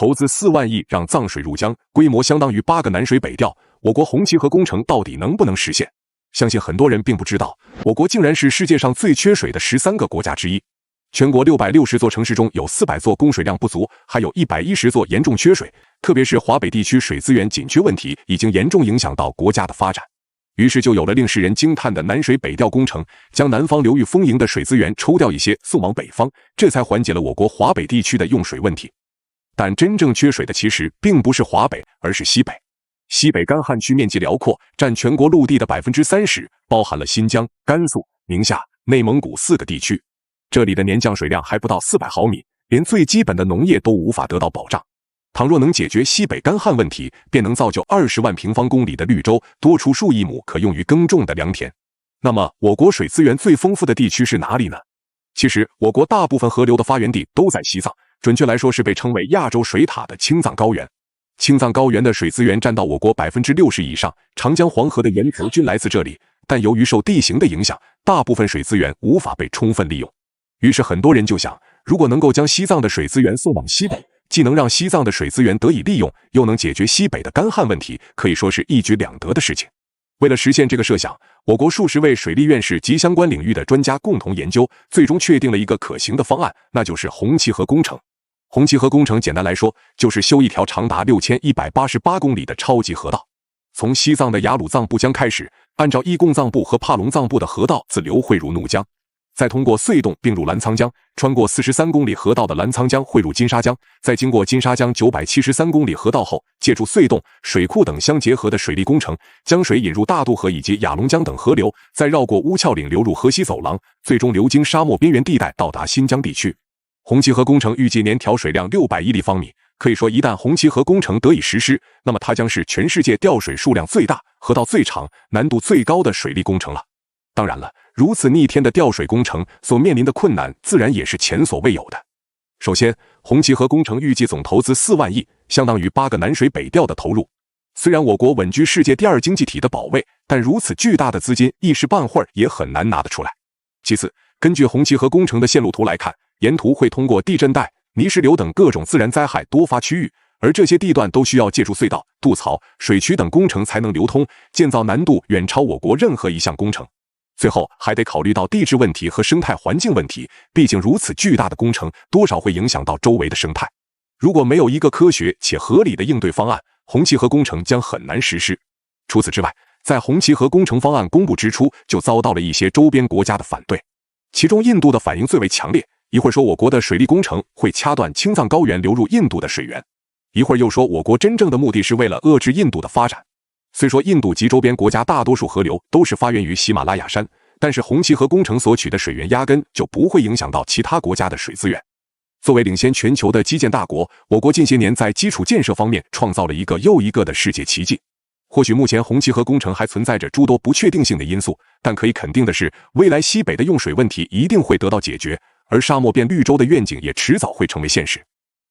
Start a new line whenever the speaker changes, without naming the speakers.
投资4万亿让藏水入江，规模相当于8个南水北调，我国红旗河工程到底能不能实现？相信很多人并不知道，我国竟然是世界上最缺水的13个国家之一。全国660座城市中有400座供水量不足，还有110座严重缺水。特别是华北地区水资源紧缺问题已经严重影响到国家的发展。于是就有了令世人惊叹的南水北调工程，将南方流域丰盈的水资源抽调一些送往北方，这才缓解了我国华北地区的用水问题。但真正缺水的其实并不是华北，而是西北。西北干旱区面积辽阔，占全国陆地的 30%， 包含了新疆、甘肃、宁夏、内蒙古4个地区。这里的年降水量还不到400毫米，连最基本的农业都无法得到保障。倘若能解决西北干旱问题，便能造就20万平方公里的绿洲，多出数亿亩可用于耕种的良田。那么，我国水资源最丰富的地区是哪里呢？其实，我国大部分河流的发源地都在西藏，准确来说是被称为亚洲水塔的青藏高原。青藏高原的水资源占到我国 60% 以上，长江、黄河的源头均来自这里，但由于受地形的影响，大部分水资源无法被充分利用。于是很多人就想，如果能够将西藏的水资源送往西北，既能让西藏的水资源得以利用，又能解决西北的干旱问题，可以说是一举两得的事情。为了实现这个设想，我国数十位水利院士及相关领域的专家共同研究，最终确定了一个可行的方案，那就是红旗河工程。红旗河工程简单来说，就是修一条长达6188公里的超级河道。从西藏的雅鲁藏布江开始，按照伊贡藏布和帕隆藏布的河道自流汇入怒江，再通过隧洞并入澜沧江，穿过43公里河道的澜沧江汇入金沙江，再经过金沙江973公里河道后，借助隧洞、水库等相结合的水利工程，将水引入大渡河以及雅龙江等河流，再绕过乌鞘岭流入河西走廊，最终流经沙漠边缘地带到达新疆地区。红旗河工程预计年调水量600亿立方米，可以说一旦红旗河工程得以实施，那么它将是全世界调水数量最大、河道最长、难度最高的水利工程了。当然了，如此逆天的调水工程所面临的困难自然也是前所未有的。首先，红旗河工程预计总投资4万亿，相当于8个南水北调的投入。虽然我国稳居世界第2经济体的保卫，但如此巨大的资金一时半会儿也很难拿得出来。其次，根据红旗河工程的线路图来看，沿途会通过地震带、泥石流等各种自然灾害多发区域，而这些地段都需要借助隧道、渡槽、水渠等工程才能流通，建造难度远超我国任何一项工程。最后还得考虑到地质问题和生态环境问题，毕竟如此巨大的工程多少会影响到周围的生态。如果没有一个科学且合理的应对方案，红旗河工程将很难实施。除此之外，在红旗河工程方案公布之初，就遭到了一些周边国家的反对，其中印度的反应最为强烈，一会儿说我国的水利工程会掐断青藏高原流入印度的水源，一会儿又说我国真正的目的是为了遏制印度的发展。虽说印度及周边国家大多数河流都是发源于喜马拉雅山，但是红旗河工程所取的水源压根就不会影响到其他国家的水资源。作为领先全球的基建大国，我国近些年在基础建设方面创造了一个又一个的世界奇迹。或许目前红旗河工程还存在着诸多不确定性的因素，但可以肯定的是，未来西北的用水问题一定会得到解决，而沙漠变绿洲的愿景也迟早会成为现实。